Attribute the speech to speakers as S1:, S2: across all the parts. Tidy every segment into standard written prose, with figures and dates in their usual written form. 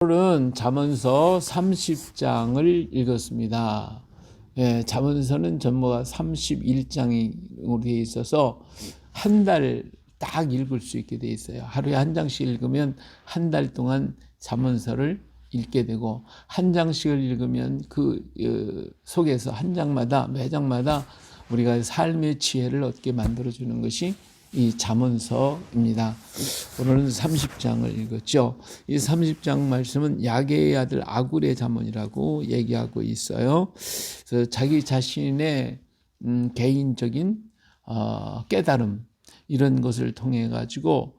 S1: 오늘은 잠언서 30장을 읽었습니다. 잠언서는 전부가 31장으로 되어 있어서 한 달 딱 읽을 수 있게 되어 있어요. 하루에 한 장씩 읽으면 한 달 동안 잠언서를 읽게 되고, 한 장씩을 읽으면 그 속에서 한 장마다, 매 장마다 우리가 삶의 지혜를 얻게 만들어주는 것이 이 잠언서입니다. 오늘은 30장을 읽었죠. 이 30장 말씀은 야게의 아들 아굴의 잠언이라고 얘기하고 있어요. 그래서 자기 자신의 개인적인 깨달음, 이런 것을 통해 가지고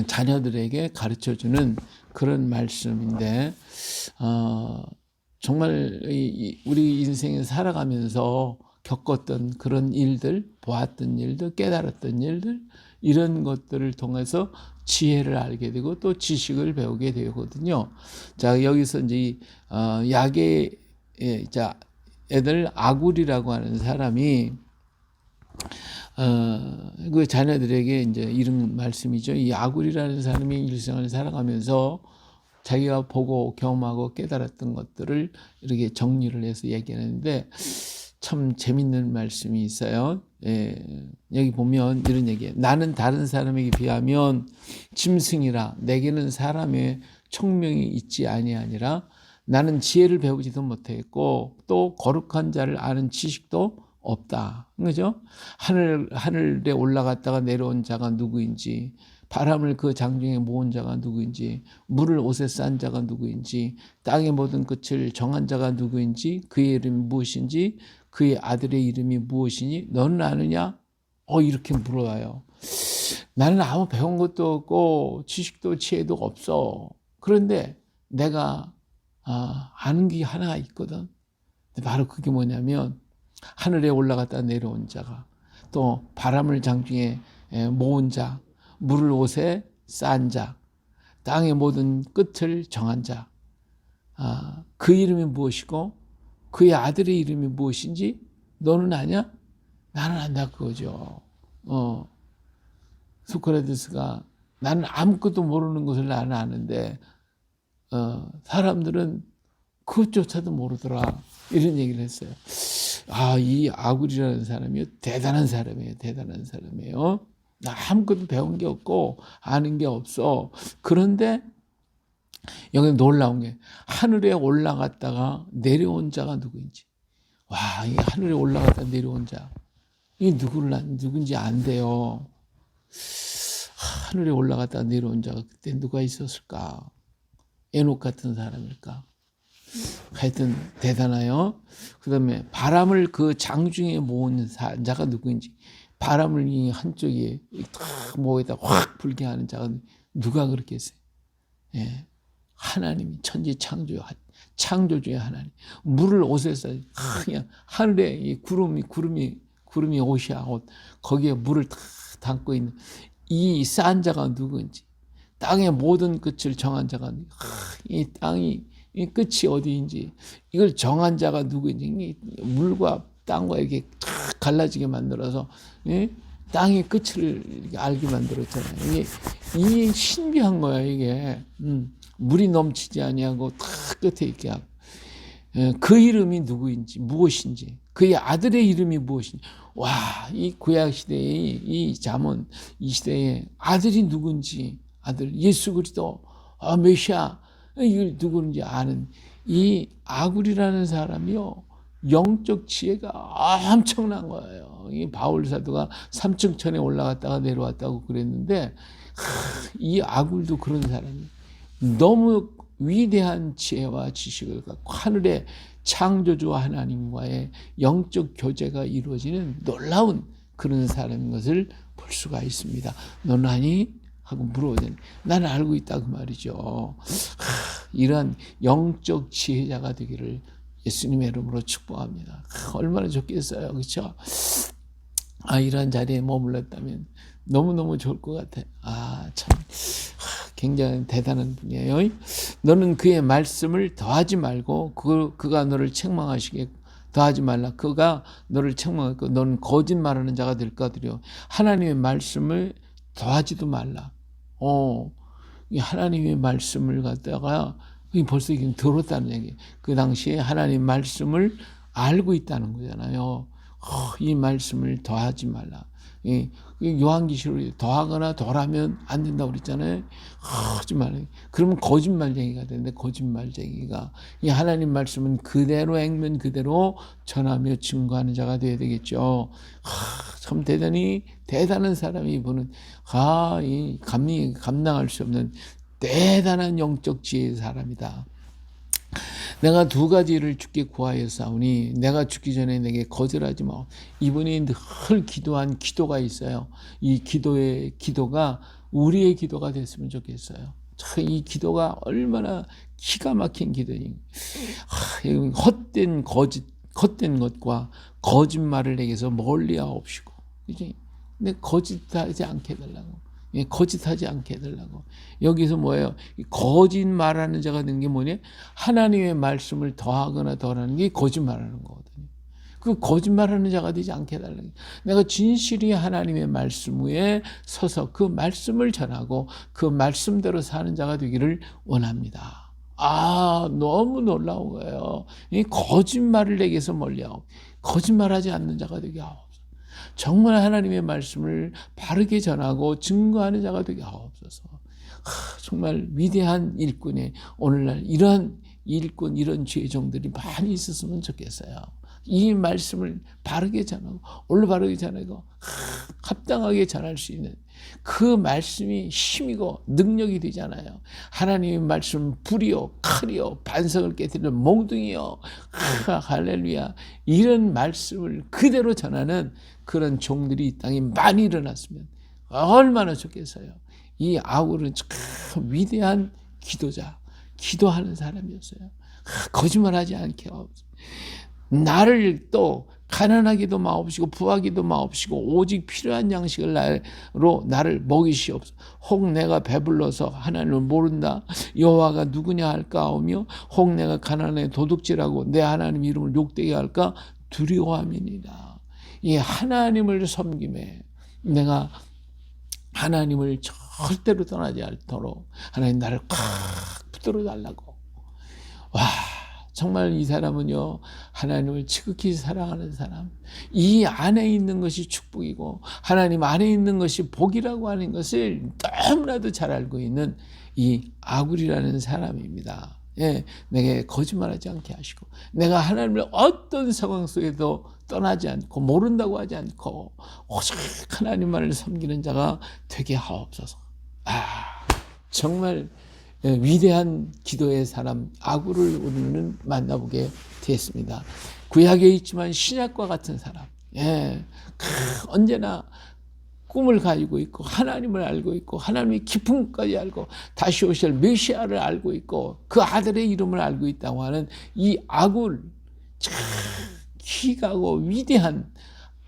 S1: 자녀들에게 가르쳐주는 그런 말씀인데, 정말 우리 인생에 살아가면서 겪었던 그런 일들, 보았던 일들, 깨달았던 일들, 이런 것들을 통해서 지혜를 알게 되고 또 지식을 배우게 되거든요. 자, 여기서 이제 야게의 애들 아굴이라고 하는 사람이 그 자녀들에게 이제 이런 말씀이죠. 이 아굴이라는 사람이 일생을 살아가면서 자기가 보고 경험하고 깨달았던 것들을 이렇게 정리를 해서 얘기하는데, 참 재밌는 말씀이 있어요. 여기 보면 이런 얘기예요. 나는 다른 사람에게 비하면 짐승이라 내게는 사람의 총명이 있지 아니하니라. 나는 지혜를 배우지도 못했고 또 거룩한 자를 아는 지식도 없다. 그죠? 하늘에 올라갔다가 내려온 자가 누구인지, 바람을 그 장중에 모은 자가 누구인지, 물을 옷에 싼 자가 누구인지, 땅의 모든 끝을 정한 자가 누구인지, 그의 이름이 무엇인지, 그의 아들의 이름이 무엇이니 너는 아느냐? 이렇게 물어요. 나는 아무 배운 것도 없고 지식도 지혜도 없어. 그런데 내가 아는 게 하나 있거든. 바로 그게 뭐냐면, 하늘에 올라갔다 내려온 자가, 또 바람을 장중에 모은 자, 물을 옷에 싼 자, 땅의 모든 끝을 정한 자, 그 이름이 무엇이고 그의 아들의 이름이 무엇인지 너는 아냐? 나는 안다, 그거죠. 소크라테스가 나는 아무것도 모르는 것을 나는 아는데 사람들은 그것조차도 모르더라, 이런 얘기를 했어요. 이 아굴이라는 사람이 대단한 사람이에요. 대단한 사람이에요. 나 아무것도 배운 게 없고 아는 게 없어. 그런데 여기 놀라운 게, 하늘에 올라갔다가 내려온 자가 누구인지. 이 하늘에 올라갔다 내려온 자, 이 누군지 안 돼요. 하늘에 올라갔다 내려온 자가 그때 누가 있었을까? 에녹 같은 사람일까? 하여튼 대단해요. 그 다음에 바람을 그 장중에 모은 자가 누구인지, 바람을 이 한쪽에 탁 모에다 확 불게 하는 자가 누가 그렇게 했어요? 하나님이, 천지 창조주의 하나님. 물을 옷에서 그냥 하늘에 이 구름이 옷이야, 옷. 거기에 물을 탁 담고 있는 이 싼 자가 누구인지, 땅의 모든 끝을 정한 자가, 이 땅이 이 끝이 어디인지, 이걸 정한 자가 누구인지, 물과 땅과 이렇게 탁 갈라지게 만들어서 땅의 끝을 알게 만들었잖아요. 이게 신비한 거야, 이게. 물이 넘치지 아니하고 탁 끝에 있게 하고, 그 이름이 누구인지, 무엇인지, 그의 아들의 이름이 무엇인지. 이 구약 시대의 이 잠언, 이 시대의 아들이 누군지, 아들 예수 그리스도, 메시아, 이걸 누구인지 아는 이 아굴이라는 사람이요, 영적 지혜가 엄청난 거예요. 이 바울 사도가 3층 천에 올라갔다가 내려왔다고 그랬는데, 이 아굴도 그런 사람이에요. 너무 위대한 지혜와 지식을 갖고 하늘의 창조주 하나님과의 영적 교제가 이루어지는 놀라운 그런 사람인 것을 볼 수가 있습니다. 너는 아니? 하고 물어보더니 나는 알고 있다, 그 말이죠. 이러한 영적 지혜자가 되기를 예수님의 이름으로 축복합니다. 얼마나 좋겠어요, 그렇죠? 이러한 자리에 머물렀다면 너무너무 좋을 것 같아. 참 굉장히 대단한 분이에요. 너는 그의 말씀을 더하지 말고 그가 너를 책망하시게 더하지 말라. 그가 너를 책망하고 너는 거짓말하는 자가 될까 두려워. 하나님의 말씀을 더하지도 말라. 이 하나님의 말씀을 갖다가 벌써 이게 들었다는 얘기. 그 당시에 하나님 말씀을 알고 있다는 거잖아요. 이 말씀을 더하지 말라. 요한계시록에 더하거나 덜하면 안 된다고 그랬잖아요. 하지 말라. 그러면 거짓말쟁이가 되는데, 거짓말쟁이가 이 하나님 말씀은 그대로 행면 그대로 전하며 증거하는 자가 되어야 되겠죠. 참 대단한 사람이 이분은 이 감당할 수 없는 대단한 영적 지혜의 사람이다. 내가 두 가지를 주께 구하였사오니 내가 죽기 전에 내게 거절하지 마. 이분이 늘 기도한 기도가 있어요. 이 기도가 우리의 기도가 됐으면 좋겠어요. 참 이 기도가 얼마나 기가 막힌 기도니. 헛된 것과 거짓말을 내게서 멀리하옵시고. 그지? 근데 거짓하지 않게 해달라고. 거짓하지 않게 해달라고. 여기서 뭐예요? 거짓말하는 자가 된 게 뭐냐? 하나님의 말씀을 더하거나 덜하는 게 거짓말하는 거거든요. 그 거짓말하는 자가 되지 않게 해달라고. 내가 진실히 하나님의 말씀 위에 서서 그 말씀을 전하고 그 말씀대로 사는 자가 되기를 원합니다. 너무 놀라운 거예요. 이 거짓말을 내게서 멀리하고 거짓말하지 않는 자가 되게 하옵소서. 정말 하나님의 말씀을 바르게 전하고 증거하는 자가 되게 하옵소서. 정말 위대한 일꾼의 오늘날 이런 일꾼, 이런 죄종들이 많이 있었으면 좋겠어요. 이 말씀을 바르게 전하고 올바르게 전하고 합당하게 전할 수 있는 그 말씀이 힘이고 능력이 되잖아요. 하나님의 말씀 불이요 칼이요 반석을 깨뜨리는 몽둥이요. 할렐루야. 이런 말씀을 그대로 전하는 그런 종들이 이 땅에 많이 일어났으면 얼마나 좋겠어요. 이 아굴은 참 위대한 기도하는 사람이었어요. 거짓말하지 않게 나를 또 가난하기도 마옵시고 부하기도 마옵시고 오직 필요한 양식을 나를 먹이시옵소서. 혹 내가 배불러서 하나님을 모른다 여호와가 누구냐 할까 하며 혹 내가 가난해 도둑질하고 내 하나님 이름을 욕되게 할까 두려워함이니라. 이 하나님을 섬김에 내가 하나님을 절대로 떠나지 않도록 하나님 나를 꽉 붙들어 달라고. 정말 이 사람은요, 하나님을 지극히 사랑하는 사람. 이 안에 있는 것이 축복이고 하나님 안에 있는 것이 복이라고 하는 것을 너무나도 잘 알고 있는 이 아굴이라는 사람입니다. 내게 거짓말하지 않게 하시고 내가 하나님을 어떤 상황 속에도 떠나지 않고 모른다고 하지 않고 오직 하나님만을 섬기는 자가 되게 하옵소서. 정말 위대한 기도의 사람 아굴을 우리는 만나보게 되었습니다. 구약에 있지만 신약과 같은 사람, 언제나 꿈을 가지고 있고 하나님을 알고 있고 하나님의 깊음까지 알고 다시 오실 메시아를 알고 있고 그 아들의 이름을 알고 있다고 하는 이 아굴, 참 귀하고 위대한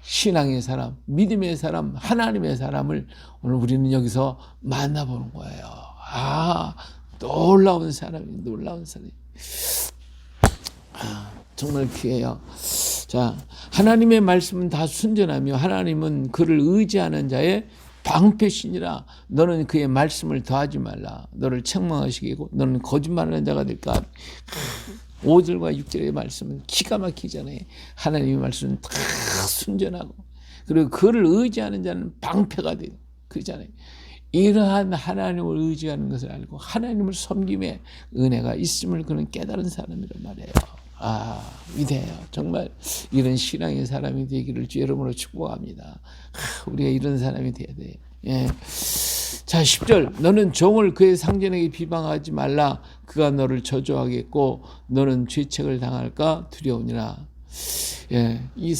S1: 신앙의 사람, 믿음의 사람, 하나님의 사람을 오늘 우리는 여기서 만나보는 거예요. 놀라운 사람이. 정말 귀해요. 자, 하나님의 말씀은 다 순전하며 하나님은 그를 의지하는 자의 방패시니라. 너는 그의 말씀을 더하지 말라. 너를 책망하시고 너는 거짓말하는 자가 될까. 5절과 6절의 말씀은 기가 막히잖아요. 하나님의 말씀은 다 순전하고 그리고 그를 의지하는 자는 방패가 되고 그러잖아요. 이러한 하나님을 의지하는 것을 알고 하나님을 섬김에 은혜가 있음을 그는 깨달은 사람이란 말이에요. 위대해요. 정말 이런 신앙의 사람이 되기를 주 이름으로 축복합니다. 우리가 이런 사람이 돼야 돼. 자, 10절. 너는 종을 그의 상전에게 비방하지 말라. 그가 너를 저주하겠고 너는 죄책을 당할까 두려우니라. 이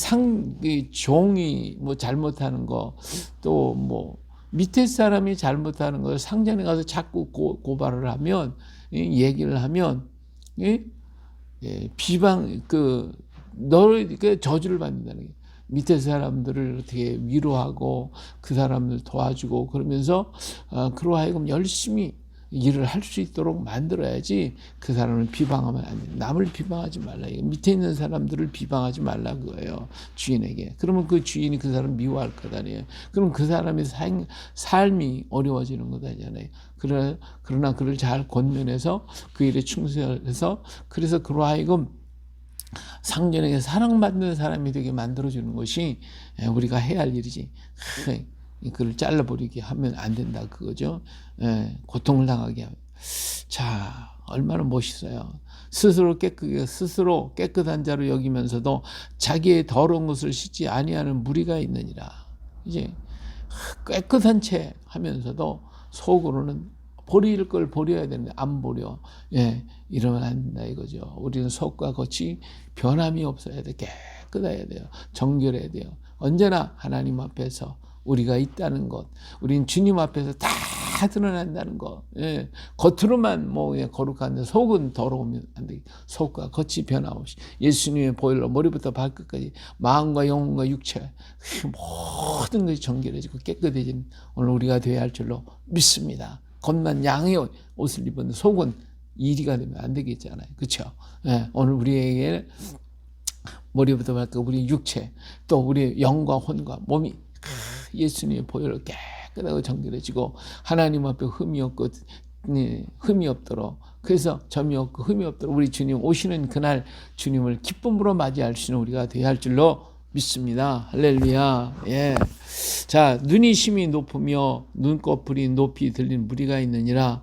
S1: 종이 뭐 잘못하는 거 또 밑에 사람이 잘못하는 것을 상전에 가서 자꾸 고발을 하면 얘기를 하면 너를 저주를 받는다는 게 밑에 사람들을 어떻게 위로하고 그 사람들 도와주고 그러면서 그로 하여금 열심히 일을 할 수 있도록 만들어야지 그 사람을 비방하면 안 돼. 남을 비방하지 말라. 밑에 있는 사람들을 비방하지 말라 그거예요. 주인에게. 그러면 그 주인이 그 사람 미워할 거다니요. 그럼 그 사람의 삶이 어려워지는 거다잖아요. 그러나 그를 잘 권면해서 그 일에 충실해서 그래서 그로 하여금 상전에게 사랑받는 사람이 되게 만들어주는 것이 우리가 해야 할 일이지. 그를 잘라버리게 하면 안 된다 그거죠. 고통을 당하게 하면. 자, 얼마나 멋있어요. 스스로 깨끗한 자로 여기면서도 자기의 더러운 것을 씻지 아니하는 무리가 있느니라. 이제 깨끗한 채 하면서도 속으로는 버릴 걸 버려야 되는데 안 버려. 이러면 안 된다 이거죠. 우리는 속과 겉이 변함이 없어야 돼. 깨끗해야 돼요. 정결해야 돼요. 언제나 하나님 앞에서 우리가 있다는 것, 우리는 주님 앞에서 다 드러난다는 것. 겉으로만 거룩한데 속은 더러우면 안 돼. 속과 겉이 변함없이 예수님의 보혈로 머리부터 발끝까지 마음과 영혼과 육체 모든 것이 정결해지고 깨끗해진 오늘 우리가 되어야 할 줄로 믿습니다. 겉만 양의 옷을 입었는데 속은 이리가 되면 안 되겠잖아요. 그렇죠? 오늘 우리에게 머리부터 발끝 우리 육체 또 우리 영과 혼과 몸이 예수님의 보혈로 깨끗하고 정결해지고 하나님 앞에 흠이 없도록 그래서 점이 없고 흠이 없도록 우리 주님 오시는 그날 주님을 기쁨으로 맞이할 수 있는 우리가 되어야 할 줄로 믿습니다. 할렐루야. 자, 눈이 심히 높으며 눈꺼풀이 높이 들린 무리가 있느니라.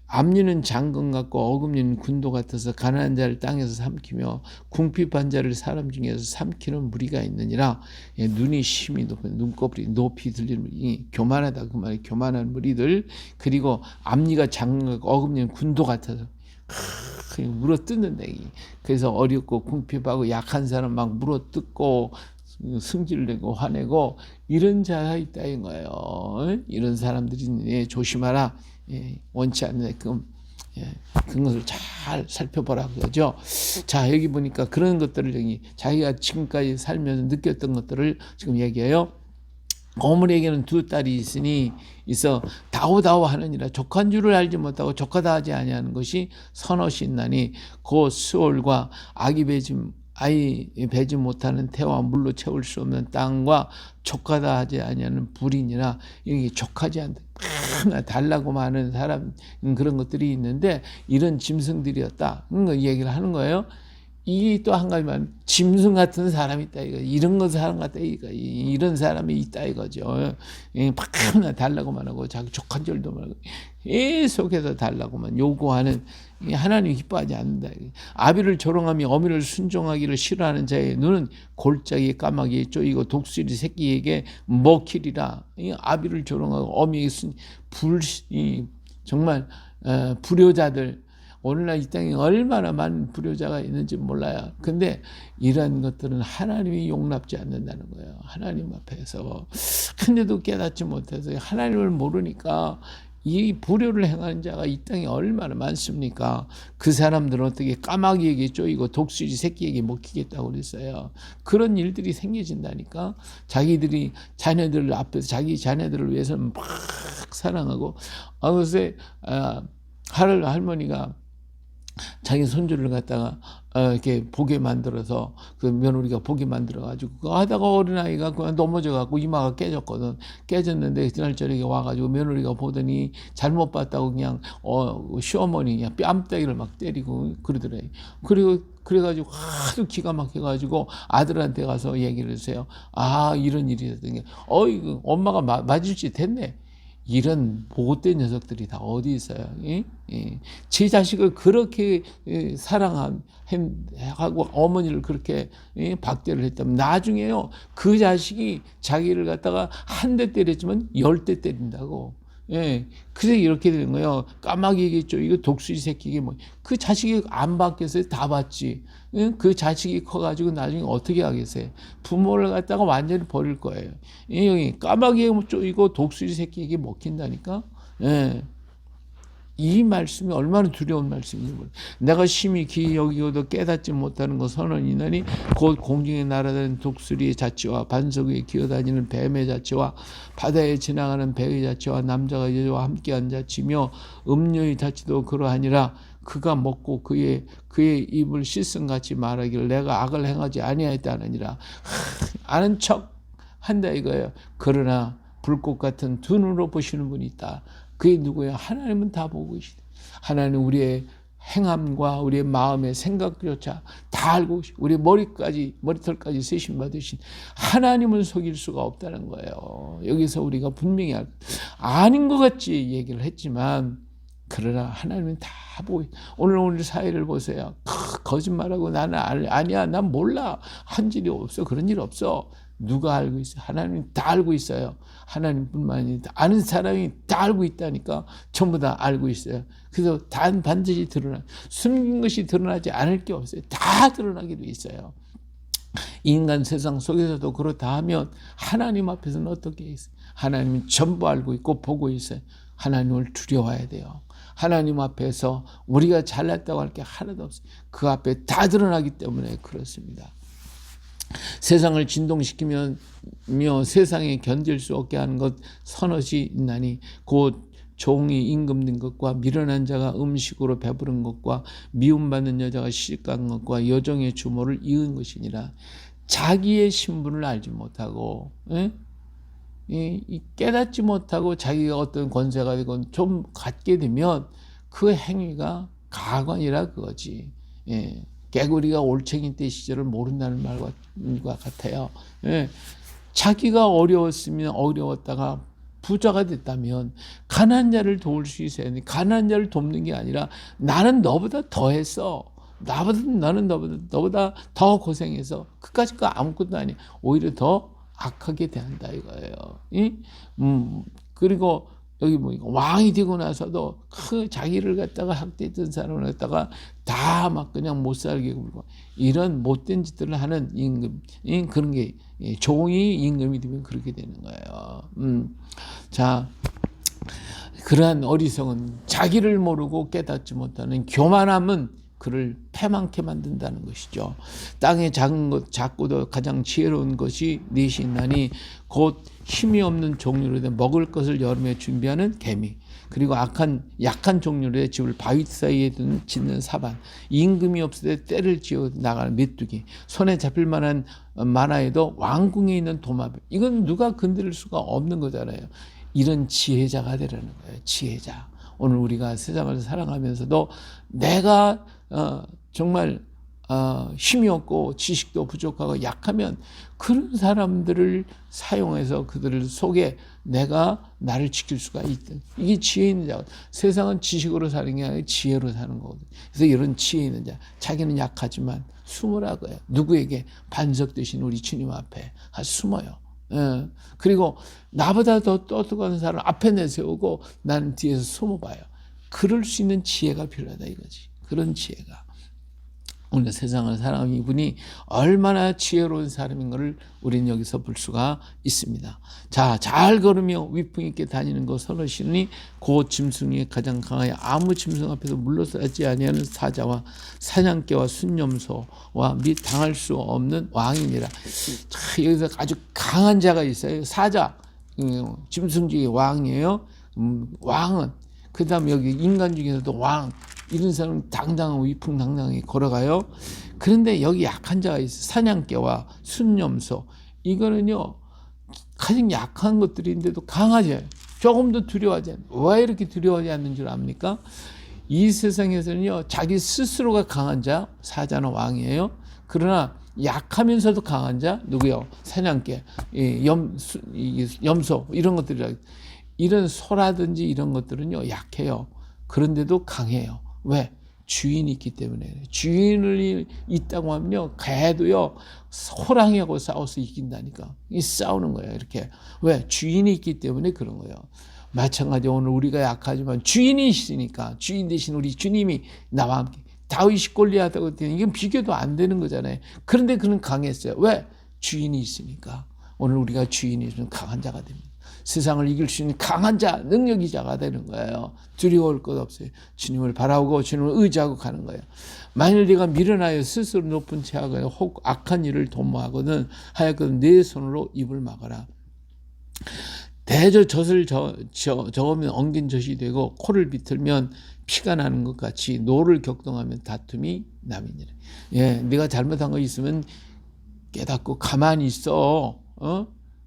S1: 압류는 장군 같고 어금니는 군도 같아서 가난한 자를 땅에서 삼키며 궁핍한 자를 사람 중에서 삼키는 무리가 있느니라. 눈이 심히 높은 눈꺼풀이 높이 들리는 무리, 교만하다 그 말이 교만한 무리들. 그리고 앞니가 장군 같고 어금니는 군도 같아서 물어뜯는다. 그래서 어렵고 궁핍하고 약한 사람 막 물어뜯고 승질내고 화내고 이런 자가 있다 인 거예요. 이런 사람들이 조심하라. 원치 않는 그것을 잘 살펴보라 그러죠. 자, 여기 보니까 그런 것들을 여기 자기가 지금까지 살면서 느꼈던 것들을 지금 얘기해요. 고물에게는 두 딸이 있어 다오다오 하느니라. 족한 줄을 알지 못하고 족하다 하지 아니하는 것이 선엇이 있나니 그 수월과 아이 배지 못하는 태와 물로 채울 수 없는 땅과 족하다 하지 아니하는 불이니라. 이게 족하지 않다. 달라고 많은 사람 그런 것들이 있는데 이런 짐승들이었다. 얘기를 하는 거예요. 이 또 한 가지만 짐승 같은 사람이 있다 이거. 이런 거 사람 같다 이거. 이런 사람이 있다 이거죠. 팍 달라고만 하고 자기 족한 줄도 말고 계속해서 달라고만 요구하는 하나님 기뻐하지 않는다. 아비를 조롱하며 어미를 순종하기를 싫어하는 자의 눈은 골짜기 까마귀에 쪼이고 독수리 새끼에게 먹히리라. 아비를 조롱하고 어미에게 정말 불효자들. 오늘날 이 땅에 얼마나 많은 불효자가 있는지 몰라요. 근데 이런 것들은 하나님이 용납지 않는다는 거예요. 하나님 앞에서. 근데도 깨닫지 못해서 하나님을 모르니까 이 불효를 행하는 자가 이 땅에 얼마나 많습니까? 그 사람들은 어떻게 까마귀에게 쪼이고 독수리 새끼에게 먹히겠다고 그랬어요. 그런 일들이 생겨진다니까. 자기들이 자녀들 앞에서 자기 자녀들을 위해서는 막 사랑하고 어느새 할머니가 자기 손주를 갖다가 이렇게 보게 만들어서 그 며느리가 보게 만들어가지고 그거 하다가 어린아이가 그냥 넘어져갖고 이마가 깨졌거든. 깨졌는데 그날 저녁에 와가지고 며느리가 보더니 잘못 봤다고 그냥 시어머니 그냥 뺨때기를 막 때리고 그러더래요. 그래가지고 하도 기가 막혀가지고 아들한테 가서 얘기를 했어요. 아, 이런 일이 있었던 게 이거 엄마가 맞을 짓 했네. 이런 못된 녀석들이 다 어디 있어요? 제 자식을 그렇게 사랑하고 어머니를 그렇게 박대를 했다면 나중에요 그 자식이 자기를 갖다가 한 대 때렸지만 10대 때린다고. 그래서 이렇게 되는 거예요. 까마귀겠죠. 이거 독수리 새끼게 그 자식이 안 받겠어요? 다 받지. 그 자식이 커가지고 나중에 어떻게 하겠어요? 부모를 갖다가 완전히 버릴 거예요. 여기 까마귀에 쪼이고 독수리 새끼에게 먹힌다니까. 이 말씀이 얼마나 두려운 말씀인지 모르겠어요. 내가 심히 기이 여기고도 깨닫지 못하는 것 선언이나니 곧 공중에 날아다니는 독수리의 자체와 반석 위에 기어다니는 뱀의 자체와 바다에 지나가는 배의 자체와 남자가 여자와 함께한 자체며 음료의 자체도 그러하니라. 그가 먹고 그의 입을 씻음같이 말하기를 내가 악을 행하지 아니하였다 하느니라. 아는 척 한다 이거예요. 그러나 불꽃 같은 두 눈으로 보시는 분이 있다. 그게 누구예요? 하나님은 다 보고 계시다. 하나님은 우리의 행함과 우리의 마음의 생각조차 다 알고 계시고 우리 머리털까지 세심 받으신 하나님을 속일 수가 없다는 거예요. 여기서 우리가 분명히 아닌 것 같이 얘기를 했지만 그러나 하나님은 다 보고 오늘 사회를 보세요. 거짓말하고 나는 아니야 난 몰라 한 일이 없어 그런 일 없어. 누가 알고 있어요? 하나님이 다 알고 있어요. 하나님뿐만 아니라 아는 사람이 다 알고 있다니까 전부 다 알고 있어요. 그래서 반드시 숨긴 것이 드러나지 않을 게 없어요. 다 드러나게 돼 있어요. 인간 세상 속에서도 그렇다 하면 하나님 앞에서는 어떻게 있어요? 하나님은 전부 알고 있고 보고 있어요. 하나님을 두려워해야 돼요. 하나님 앞에서 우리가 잘났다고 할 게 하나도 없어요. 그 앞에 다 드러나기 때문에 그렇습니다. 세상을 진동시키며 세상에 견딜 수 없게 하는 것 서너시 있나니 곧 종이 임금된 것과 미련한 자가 음식으로 배부른 것과 미움받는 여자가 시집간 것과 여종의 주모를 이은 것이니라. 자기의 신분을 알지 못하고 깨닫지 못하고 자기가 어떤 권세가 되건 좀 갖게 되면 그 행위가 가관이라 그거지. 개구리가 올챙이 때 시절을 모른다는 말과 같아요. 자기가 어려웠다가 부자가 됐다면 가난한 자를 도울 수 있어야 돼. 가난한 자를 돕는 게 아니라 나는 너보다 더 했어. 나는 너보다 더 고생해서 그까짓 거 아무것도 아니야. 오히려 더 악하게 대한다 이거예요. 그리고 여기 왕이 되고 나서도 그 자기를 갖다가 학대했던 사람을 갖다가 다 막 그냥 못 살게 굴고 이런 못된 짓들을 하는 임금 그런 게 종이 임금이 되면 그렇게 되는 거예요. 자, 그러한 어리석은 자기를 모르고 깨닫지 못하는 교만함은 그를 패망케 만든다는 것이죠. 땅에 작고도 가장 지혜로운 것이 넷이 있나니 곧 힘이 없는 종류로 된 먹을 것을 여름에 준비하는 개미, 그리고 약한 종류의 집을 바위 사이에 짓는 사반, 임금이 없을 때 때를 지어 나가는 메뚜기, 손에 잡힐 만한 만화에도 왕궁에 있는 도마뱀. 이건 누가 건드릴 수가 없는 거잖아요. 이런 지혜자가 되라는 거예요. 지혜자. 오늘 우리가 세상을 살아가면서도 내가 정말 힘이 없고 지식도 부족하고 약하면 그런 사람들을 사용해서 그들을 속에 내가 나를 지킬 수가 있다. 이게 지혜 있는 자. 세상은 지식으로 사는 게 아니라 지혜로 사는 거거든요. 그래서 이런 지혜 있는 자, 자기는 약하지만 숨으라고요. 누구에게? 반석 되신 우리 주님 앞에 숨어요. 그리고 나보다 더 똑똑한 사람 앞에 내세우고 나는 뒤에서 숨어봐요. 그럴 수 있는 지혜가 필요하다 이거지. 그런 지혜가. 오늘 세상을 살아가는 이분이 얼마나 지혜로운 사람인 것을 우리는 여기서 볼 수가 있습니다. 자, 잘 걸으며 위풍 있게 다니는 것 선하시니 곧 짐승이 가장 강하여 아무 짐승 앞에서 물러서지 아니하는 사자와 사냥개와 순념소와 및 당할 수 없는 왕이니라. 자, 여기서 아주 강한 자가 있어요. 사자, 짐승 중에 왕이에요. 왕은 그 다음 여기 인간 중에서도 왕, 이런 사람은 당당하고 위풍당당하게 걸어가요. 그런데 여기 약한 자가 있어요. 사냥개와 순념소. 이거는요, 가장 약한 것들인데도 강하지 않아요. 조금도 두려워하지 않아요. 왜 이렇게 두려워하지 않는 줄 압니까? 이 세상에서는요, 자기 스스로가 강한 자, 사자는 왕이에요. 그러나 약하면서도 강한 자, 누구요? 사냥개, 염소, 이런 것들이라. 이런 소라든지 이런 것들은요, 약해요. 그런데도 강해요. 왜? 주인이 있기 때문에. 주인이 있다고 하면요, 개도요, 호랑이하고 싸워서 이긴다니까. 이 싸우는 거예요, 이렇게. 왜? 주인이 있기 때문에 그런 거예요. 마찬가지 오늘 우리가 약하지만 주인이 있으니까, 주인 대신 우리 주님이 나와 함께. 다윗이 골리앗하고 이건 비교도 안 되는 거잖아요. 그런데 그는 강했어요. 왜? 주인이 있으니까. 오늘 우리가 주인이 있으면 강한 자가 됩니다. 세상을 이길 수 있는 강한 자, 능력의 자가 되는 거예요. 두려워할 것 없어요. 주님을 바라보고 주님을 의지하고 가는 거예요. 만일 네가 미련하여 스스로 높은 채하거나 혹 악한 일을 도모하거든 하여금 내 손으로 입을 막아라. 대저 젖을 저으면 엉긴 젖이 되고 코를 비틀면 피가 나는 것 같이 노를 격동하면 다툼이 남이니라. 예, 네가 잘못한 거 있으면 깨닫고 가만히 있어.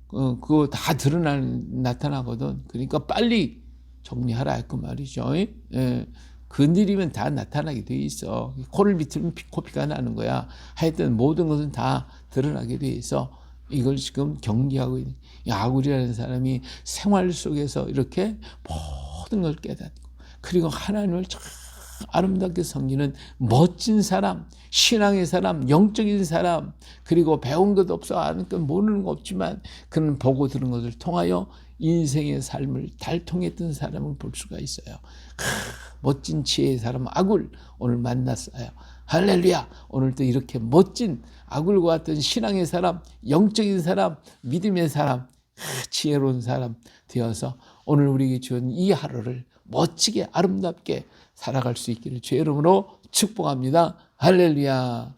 S1: 그거 다 나타나거든. 그러니까 빨리 정리하라 그 말이죠. 예. 건드리면 다 나타나게 돼 있어. 코를 비틀면 코피가 나는 거야. 하여튼 모든 것은 다 드러나게 돼 있어. 이걸 지금 경계하고 있는 아굴이라는 사람이 생활 속에서 이렇게 모든 걸 깨닫고 그리고 하나님을 참 아름답게 섬기는 멋진 사람, 신앙의 사람, 영적인 사람, 그리고 배운 것 없어 아는 것 모르는 거 없지만 그는 보고 들은 것을 통하여 인생의 삶을 달통했던 사람을 볼 수가 있어요. 멋진 지혜의 사람 아굴 오늘 만났어요. 할렐루야. 오늘도 이렇게 멋진 아굴과 같은 신앙의 사람, 영적인 사람, 믿음의 사람, 지혜로운 사람 되어서 오늘 우리에게 주은 이 하루를 멋지게 아름답게 살아갈 수 있기를 주의 이름으로 축복합니다. 할렐루야.